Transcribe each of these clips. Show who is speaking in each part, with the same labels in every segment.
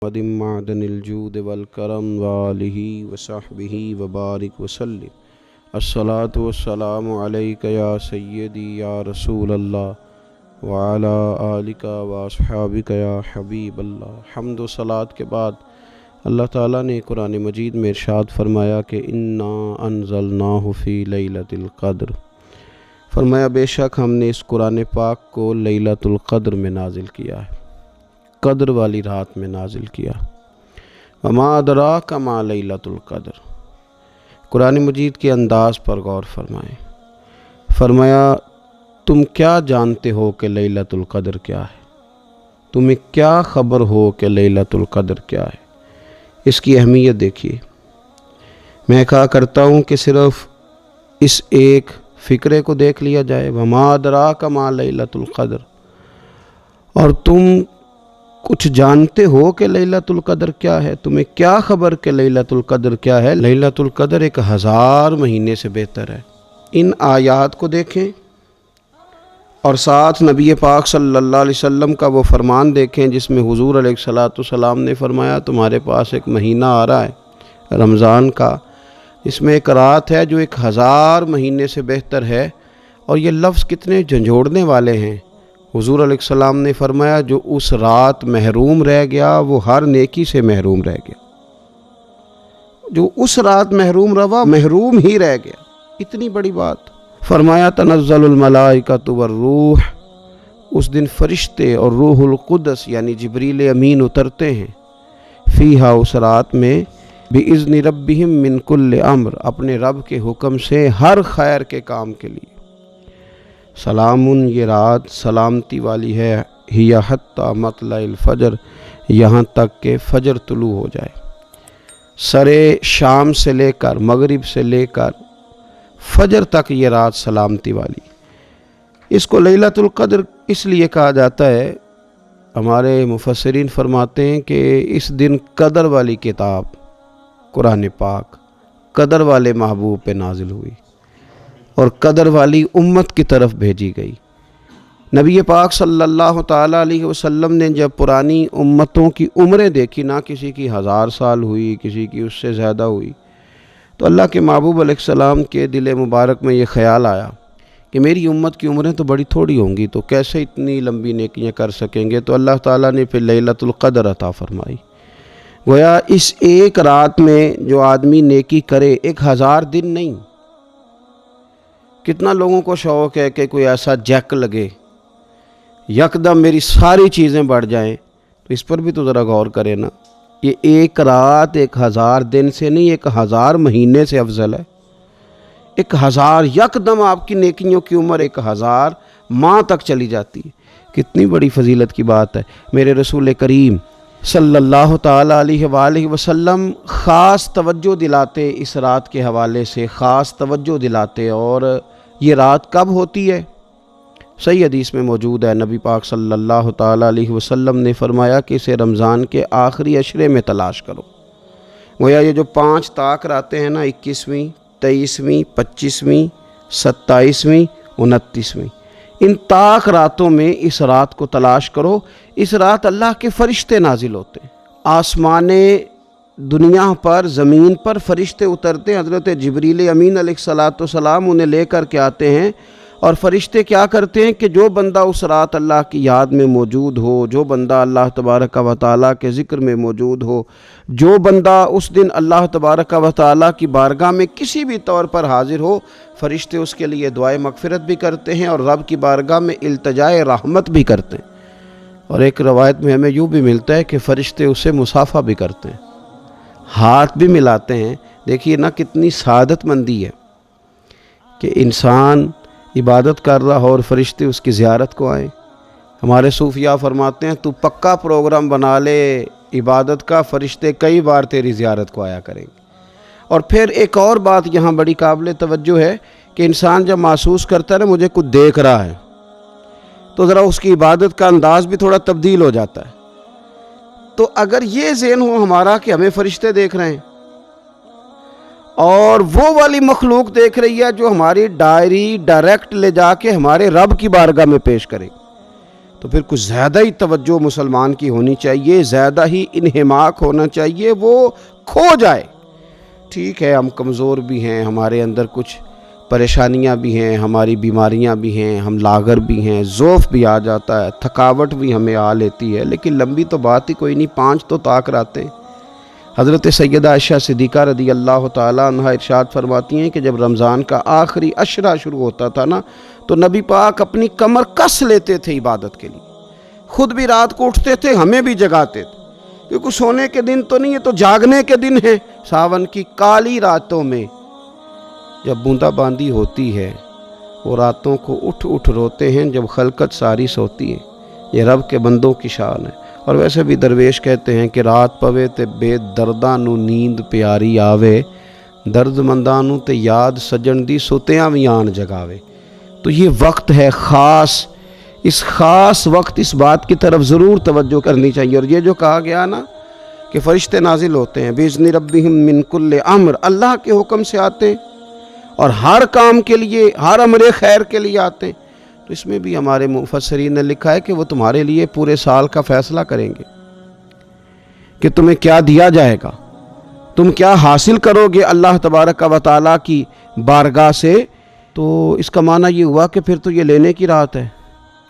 Speaker 1: ودم معدن الجود والکرم وآلہ وصحبہ وبارک وسلم۔ الصلاۃ والسلام علیک یا سیدی یا رسول اللہ وعلی آلک واصحابک یا حبیب اللہ۔ حمد و صلاۃ کے بعد اللہ تعالیٰ نے قرآن مجید میں ارشاد فرمایا کہ انا انزلناہ فی لیلۃ القدر، فرمایا بے شک ہم نے اس قرآن پاک کو لیلۃ القدر میں نازل کیا ہے، قدر والی رات میں نازل کیا۔ وما ادراک ما لیلۃ القدر، قرآن مجید کے انداز پر غور فرمائیں۔ فرمایا تم کیا جانتے ہو کہ لیلۃ القدر کیا ہے؟ تمہیں کیا خبر ہو کہ لیلۃ القدر کیا ہے؟ اس کی اہمیت دیکھیے۔ میں کہا کرتا ہوں کہ صرف اس ایک فکرے کو دیکھ لیا جائے، وما ادراک ما لیلۃ القدر، اور تم کچھ جانتے ہو کہ لیلۃ القدر کیا ہے؟ تمہیں کیا خبر کہ لیلۃ القدر کیا ہے؟ لیلۃ القدر 1000 مہینے سے بہتر ہے۔ ان آیات کو دیکھیں اور ساتھ نبی پاک صلی اللہ علیہ وسلم کا وہ فرمان دیکھیں جس میں حضور علیہ الصلاۃ والسلام نے فرمایا تمہارے پاس ایک مہینہ آ رہا ہے رمضان کا، اس میں ایک رات ہے جو 1000 مہینے سے بہتر ہے، اور یہ لفظ کتنے جھنجھوڑنے والے ہیں۔ حضور علیہ السلام نے فرمایا جو اس رات محروم رہ گیا وہ ہر نیکی سے محروم رہ گیا، جو اس رات محروم رہا محروم ہی رہ گیا۔ اتنی بڑی بات۔ فرمایا تنزل الملائکۃ والروح، اس دن فرشتے اور روح القدس یعنی جبریل امین اترتے ہیں، فیہا اس رات میں، بِإِذْنِ رَبِّهِمْ مِنْ كُلِّ امر، اپنے رب کے حکم سے ہر خیر کے کام کے لیے۔ سلام، یہ رات سلامتی والی ہے، ہی حتی مطلع الفجر، یہاں تک کہ فجر طلوع ہو جائے۔ سرے شام سے لے کر مغرب سے لے کر فجر تک یہ رات سلامتی والی۔ اس کو لیلۃ القدر اس لیے کہا جاتا ہے، ہمارے مفسرین فرماتے ہیں کہ اس دن قدر والی کتاب قرآن پاک قدر والے محبوب پہ نازل ہوئی اور قدر والی امت کی طرف بھیجی گئی۔ نبی پاک صلی اللہ تعالیٰ علیہ وسلم نے جب پرانی امتوں کی عمریں دیکھی، نہ کسی کی 1000 سال ہوئی، کسی کی اس سے زیادہ ہوئی، تو اللہ کے محبوب علیہ السلام کے دل مبارک میں یہ خیال آیا کہ میری امت کی عمریں تو بڑی تھوڑی ہوں گی، تو کیسے اتنی لمبی نیکیاں کر سکیں گے؟ تو اللہ تعالیٰ نے پھر لیلۃ القدر عطا فرمائی۔ گویا اس ایک رات میں جو آدمی نیکی کرے، 1000 دن نہیں۔ کتنا لوگوں کو شوق ہے کہ کوئی ایسا جیک لگے، یکدم میری ساری چیزیں بڑھ جائیں، تو اس پر بھی تو ذرا غور کریں نا۔ یہ ایک رات 1000 دن سے نہیں، 1000 مہینے سے افضل ہے۔ 1000 یکدم آپ کی نیکیوں کی عمر 1000 ماہ تک چلی جاتی ہے۔ کتنی بڑی فضیلت کی بات ہے۔ میرے رسول کریم صلی اللہ تعالیٰ علیہ وآلہ وسلم خاص توجہ دلاتے، اس رات کے حوالے سے خاص توجہ دلاتے۔ اور یہ رات کب ہوتی ہے؟ صحیح حدیث میں موجود ہے، نبی پاک صلی اللہ تعالیٰ علیہ وسلم نے فرمایا کہ اسے رمضان کے آخری عشرے میں تلاش کرو۔ گویا یہ جو 5 طاق راتیں ہیں نا، 21ویں، 23ویں، 25ویں، 27ویں، 29ویں، ان طاق راتوں میں اس رات کو تلاش کرو۔ اس رات اللہ کے فرشتے نازل ہوتے ہیں، آسمان دنیا پر، زمین پر فرشتے اترتے ہیں۔ حضرت جبریل امین علیہ الصلاۃ والسلام انہیں لے کر کے آتے ہیں، اور فرشتے کیا کرتے ہیں کہ جو بندہ اس رات اللہ کی یاد میں موجود ہو، جو بندہ اللہ تبارک و تعالیٰ کے ذکر میں موجود ہو، جو بندہ اس دن اللہ تبارک و تعالیٰ کی بارگاہ میں کسی بھی طور پر حاضر ہو، فرشتے اس کے لیے دعائے مغفرت بھی کرتے ہیں اور رب کی بارگاہ میں التجائے رحمت بھی کرتے ہیں۔ اور ایک روایت میں ہمیں یوں بھی ملتا ہے کہ فرشتے اسے مصافحہ بھی کرتے ہیں، ہاتھ بھی ملاتے ہیں۔ دیکھیے نا کتنی سعادت مندی ہے کہ انسان عبادت کر رہا ہو اور فرشتے اس کی زیارت کو آئیں۔ ہمارے صوفیاء فرماتے ہیں تو پکا پروگرام بنا لے عبادت کا، فرشتے کئی بار تیری زیارت کو آیا کریں گے۔ اور پھر ایک اور بات یہاں بڑی قابل توجہ ہے کہ انسان جب محسوس کرتا ہے نا مجھے کچھ دیکھ رہا ہے، تو ذرا اس کی عبادت کا انداز بھی تھوڑا تبدیل ہو جاتا ہے۔ تو اگر یہ ذہن ہو ہمارا کہ ہمیں فرشتے دیکھ رہے ہیں اور وہ والی مخلوق دیکھ رہی ہے جو ہماری ڈائری ڈائریکٹ لے جا کے ہمارے رب کی بارگاہ میں پیش کرے، تو پھر کچھ زیادہ ہی توجہ مسلمان کی ہونی چاہیے، زیادہ ہی انہماک ہونا چاہیے، وہ کھو جائے۔ ٹھیک ہے ہم کمزور بھی ہیں، ہمارے اندر کچھ پریشانیاں بھی ہیں، ہماری بیماریاں بھی ہیں، ہم لاغر بھی ہیں، ضعف بھی آ جاتا ہے، تھکاوٹ بھی ہمیں آ لیتی ہے، لیکن لمبی تو بات ہی کوئی نہیں، 5 تو طاق راتیں۔ حضرت سیدہ عائشہ صدیقہ رضی اللہ تعالیٰ عنہ ارشاد فرماتی ہیں کہ جب رمضان کا آخری عشرہ شروع ہوتا تھا نا، تو نبی پاک اپنی کمر کس لیتے تھے عبادت کے لیے، خود بھی رات کو اٹھتے تھے، ہمیں بھی جگاتے تھے، کیونکہ سونے کے دن تو نہیں ہے، تو جاگنے کے دن ہیں۔ ساون کی کالی راتوں میں جب بوندا باندی ہوتی ہے، وہ راتوں کو اٹھ اٹھ روتے ہیں جب خلقت ساری سوتی ہے۔ یہ رب کے بندوں کی شان ہے۔ اور ویسے بھی درویش کہتے ہیں کہ رات پوے تے بے درداں نو نیند پیاری آوے، درد منداں نو تے یاد سجن دی ستیاں وی آن جگاوے۔ تو یہ وقت ہے خاص، اس خاص وقت اس بات کی طرف ضرور توجہ کرنی چاہیے۔ اور یہ جو کہا گیا نا کہ فرشتے نازل ہوتے ہیں بِإِذْنِ رَبِّهِمْ مِنْ كُلِّ امر، اللہ کے حکم سے آتے ہیں اور ہر کام کے لیے، ہر امر خیر کے لیے آتے ہیں۔ تو اس میں بھی ہمارے مفسرین نے لکھا ہے کہ وہ تمہارے لیے پورے سال کا فیصلہ کریں گے کہ تمہیں کیا دیا جائے گا، تم کیا حاصل کرو گے اللہ تبارک و تعالیٰ کی بارگاہ سے۔ تو اس کا معنی یہ ہوا کہ پھر تو یہ لینے کی رات ہے۔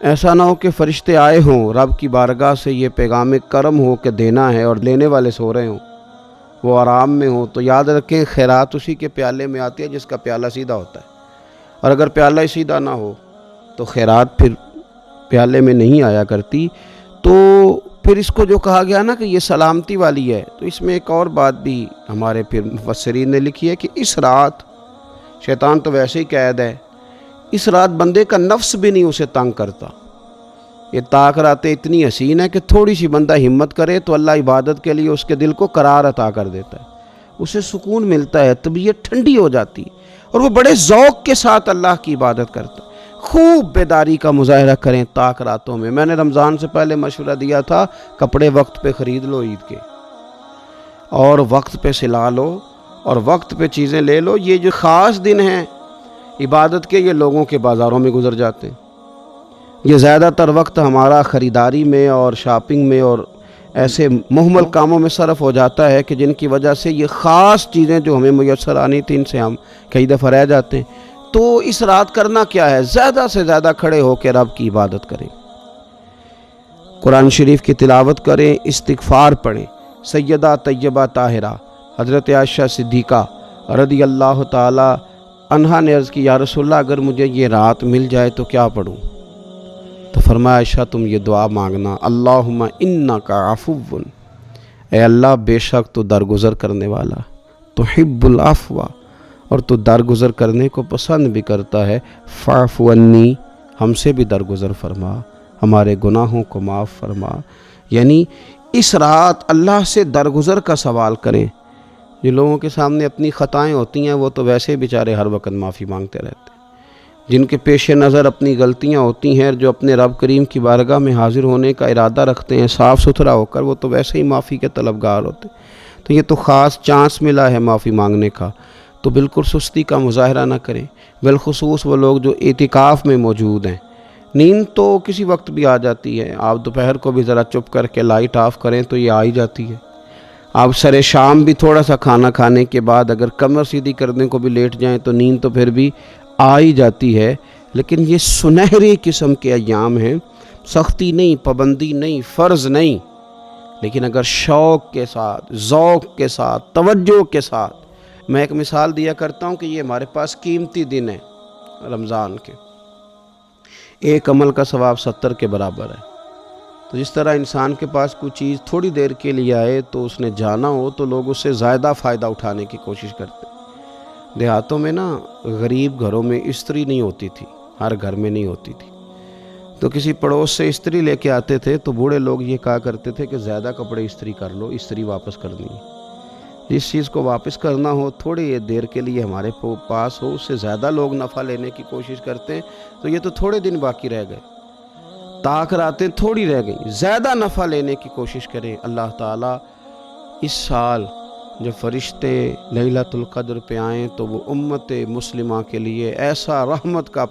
Speaker 1: ایسا نہ ہو کہ فرشتے آئے ہوں رب کی بارگاہ سے یہ پیغام کرم ہو کہ دینا ہے اور لینے والے سو رہے ہوں، وہ آرام میں ہوں۔ تو یاد رکھیں خیرات اسی کے پیالے میں آتی ہے جس کا پیالہ سیدھا ہوتا ہے، اور اگر پیالہ ہی سیدھا نہ ہو تو خیرات پھر پیالے میں نہیں آیا کرتی۔ تو پھر اس کو جو کہا گیا نا کہ یہ سلامتی والی ہے، تو اس میں ایک اور بات بھی ہمارے پھر مفسرین نے لکھی ہے کہ اس رات، شیطان تو ویسے ہی قید ہے، اس رات بندے کا نفس بھی نہیں اسے تنگ کرتا۔ یہ طاق راتیں اتنی حسین ہے کہ تھوڑی سی بندہ ہمت کرے تو اللہ عبادت کے لیے اس کے دل کو قرار عطا کر دیتا ہے، اسے سکون ملتا ہے، طبیعت ٹھنڈی ہو جاتی ہے، اور وہ بڑے ذوق کے ساتھ اللہ کی عبادت کرتا ہے۔ خوب بیداری کا مظاہرہ کریں طاق راتوں میں۔ میں نے رمضان سے پہلے مشورہ دیا تھا کپڑے وقت پہ خرید لو عید کے، اور وقت پہ سلا لو، اور وقت پہ چیزیں لے لو۔ یہ جو خاص دن ہیں عبادت کے، یہ لوگوں کے بازاروں میں گزر جاتے ہیں۔ یہ زیادہ تر وقت ہمارا خریداری میں اور شاپنگ میں اور ایسے مہمل کاموں میں صرف ہو جاتا ہے کہ جن کی وجہ سے یہ خاص چیزیں جو ہمیں میسر آنی تھیں ان سے ہم کئی دفعہ رہ جاتے ہیں۔ تو اس رات کرنا کیا ہے؟ زیادہ سے زیادہ کھڑے ہو کے رب کی عبادت کریں، قرآن شریف کی تلاوت کریں، استغفار پڑھیں۔ سیدہ طیبہ طاہرہ حضرت عائشہ صدیقہ رضی اللہ تعالی عنہا نے عرض کی یا رسول اللہ اگر مجھے یہ رات مل جائے تو کیا پڑھوں؟ تو فرمایا عائشہ تم یہ دعا مانگنا، اللہم انک عفو، اے اللہ بے شک تو درگزر کرنے والا، تحب العفو، اور تو درگزر کرنے کو پسند بھی کرتا ہے، فاعف عنی، ہم سے بھی درگزر فرما، ہمارے گناہوں کو معاف فرما۔ یعنی اس رات اللہ سے درگزر کا سوال کریں۔ جو لوگوں کے سامنے اپنی خطائیں ہوتی ہیں وہ تو ویسے بیچارے ہر وقت معافی مانگتے رہتے ہیں، جن کے پیش نظر اپنی غلطیاں ہوتی ہیں، جو اپنے رب کریم کی بارگاہ میں حاضر ہونے کا ارادہ رکھتے ہیں صاف ستھرا ہو کر، وہ تو ویسے ہی معافی کے طلبگار ہوتے ہیں۔ تو یہ تو خاص چانس ملا ہے معافی مانگنے کا، تو بالکل سستی کا مظاہرہ نہ کریں، بالخصوص وہ لوگ جو اعتکاف میں موجود ہیں۔ نیند تو کسی وقت بھی آ جاتی ہے، آپ دوپہر کو بھی ذرا چپ کر کے لائٹ آف کریں تو یہ آ ہی جاتی ہے۔ آپ سر شام بھی تھوڑا سا کھانا کھانے کے بعد اگر کمر سیدھی کرنے کو بھی لیٹ جائیں تو نیند تو پھر بھی آ ہی جاتی ہے۔ لیکن یہ سنہری قسم کے ایام ہیں، سختی نہیں، پابندی نہیں، فرض نہیں، لیکن اگر شوق کے ساتھ، ذوق کے ساتھ، توجہ کے ساتھ، میں ایک مثال دیا کرتا ہوں کہ یہ ہمارے پاس قیمتی دن ہے رمضان کے، ایک عمل کا ثواب 70 کے برابر ہے۔ تو جس طرح انسان کے پاس کوئی چیز تھوڑی دیر کے لیے آئے تو اس نے جانا ہو تو لوگ اس سے زیادہ فائدہ اٹھانے کی کوشش کرتے ہیں۔ دیہاتوں میں نا غریب گھروں میں استری نہیں ہوتی تھی، ہر گھر میں نہیں ہوتی تھی، تو کسی پڑوس سے استری لے کے آتے تھے تو بوڑھے لوگ یہ کہا کرتے تھے کہ زیادہ کپڑے استری کر لو، استری واپس کرنی ہے۔ جس چیز کو واپس کرنا ہو تھوڑی دیر کے لیے ہمارے پاس ہو، اس سے زیادہ لوگ نفع لینے کی کوشش کرتے ہیں۔ تو یہ تو تھوڑے دن باقی رہ گئے، طاق راتیں تھوڑی رہ گئیں، زیادہ نفع لینے کی کوشش کریں۔ اللہ تعالیٰ اس سال جب فرشتے لیلۃ القدر پہ آئیں تو وہ امت مسلمہ کے لیے ایسا رحمت کا